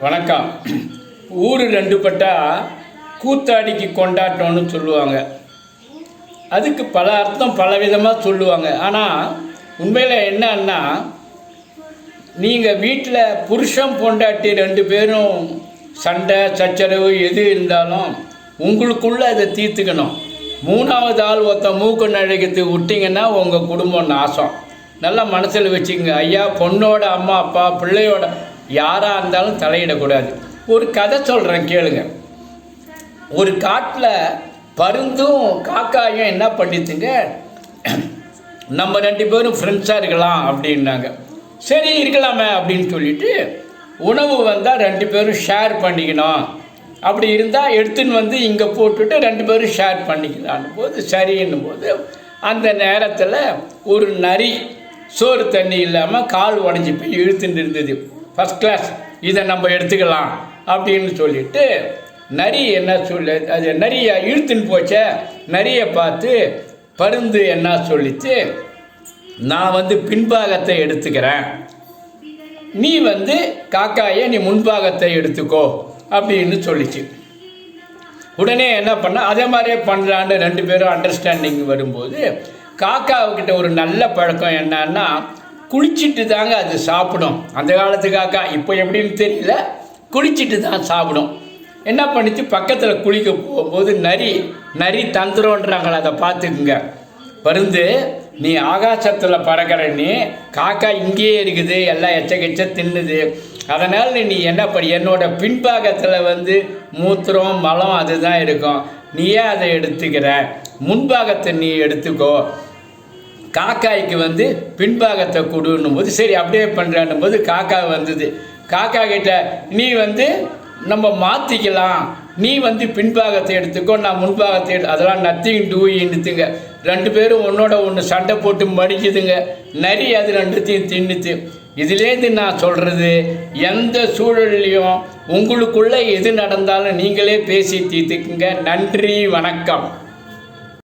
வணக்கம். ஊர் ரெண்டு பட்டா கூத்தாடிக்கு கொண்டாட்டம்னு சொல்லுவாங்க. அதுக்கு பல அர்த்தம் பலவிதமாக சொல்லுவாங்க. ஆனால் உண்மையில் என்னன்னா, நீங்கள் வீட்டில் புருஷன் பொண்டாட்டி ரெண்டு பேரும் சண்டை சச்சரவு எது இருந்தாலும் உங்களுக்குள்ளே அதை தீர்த்துக்கணும். மூணாவது ஆள் ஒருத்த மூக்கு நழைக்கிறதுக்கு விட்டிங்கன்னா உங்கள் குடும்பம் நாசம். நல்லா மனசில் வச்சுக்கோங்க. ஐயா, பொண்ணோட அம்மா அப்பா பிள்ளையோட யாராக இருந்தாலும் தலையிடக்கூடாது. ஒரு கதை சொல்கிறேன் கேளுங்க. ஒரு காட்டில் பருந்தும் காக்காயும் என்ன பண்ணிட்டுங்க, நம்ம ரெண்டு பேரும் ஃப்ரெண்ட்ஸாக இருக்கலாம் அப்படின்னாங்க. சரி இருக்கலாமே அப்படின்னு சொல்லிட்டு, உணவு வந்தால் ரெண்டு பேரும் ஷேர் பண்ணிக்கணும், அப்படி இருந்தால் எடுத்துன்னு வந்து இங்கே போட்டுட்டு ரெண்டு பேரும் ஷேர் பண்ணிக்கலான்னு போது சரின்னும் போது, அந்த நேரத்தில் ஒரு நரி சோறு தண்ணி இல்லாமல் கால் உடஞ்சி போய் இழுத்துட்டு இருந்தது. ஃபஸ்ட் கிளாஸ், இதை நம்ம எடுத்துக்கலாம் அப்படின்னு சொல்லிட்டு நரி என்ன அது நரியை இழுத்துன்னு போச்ச. நரியை பார்த்து பருந்து என்ன சொல்லிச்சு, நான் வந்து பின்பாகத்தை எடுத்துக்கிறேன், நீ வந்து காக்காயை நீ முன்பாகத்தை எடுத்துக்கோ அப்படின்னு சொல்லிச்சு. உடனே என்ன பண்ண, அதே மாதிரியே பண்ணலான்னு ரெண்டு பேரும் அண்டர்ஸ்டாண்டிங் வரும்போது, காக்காவுக்கிட்ட ஒரு நல்ல பழக்கம் என்னன்னா, குளிச்சுட்டு தாங்க அது சாப்பிடும். அந்த காலத்து காக்கா, இப்போ எப்படின்னு தெரியல, குளிச்சுட்டு தான் சாப்பிடும். என்ன பண்ணிச்சு, பக்கத்தில் குளிக்க போகும்போது நரி தந்துரோன்றாங்களே, அதை பார்த்துக்குங்க. பருந்து, நீ ஆகாசத்தில் பறக்கிற, நீ காக்கா இங்கேயே இருக்குது, எல்லாம் எச்ச தின்னுது, அதனால் நீ என்ன பண்ணி என்னோட பின்பாகத்தில் வந்து மூத்திரம் மலம் அதுதான் இருக்கும், நீயே அதை எடுத்துக்கிற, முன்பாகத்தை நீ எடுத்துக்கோ, காக்காய்க்கு வந்து பின்பாகத்தை கொடுன்னும் போது சரி அப்படியே பண்ணுறான்னும் போது காக்கா வந்தது. காக்கா கிட்ட, நீ வந்து நம்ம மாற்றிக்கலாம், நீ வந்து பின்பாகத்தை எடுத்துக்கோ, நான் முன்பாகத்தை அதெல்லாம் நத்திங் டூயின்னுத்துங்க. ரெண்டு பேரும் ஒன்றோட ஒன்று சண்டை போட்டு மடிக்குதுங்க. நரி அது ரெண்டுத்தையும் தின்னுச்சு. இதுலேருந்து நான் சொல்கிறது, எந்த சூழல்லையும் உங்களுக்குள்ளே எது நடந்தாலும் நீங்களே பேசி தீர்த்துக்குங்க. நன்றி, வணக்கம்.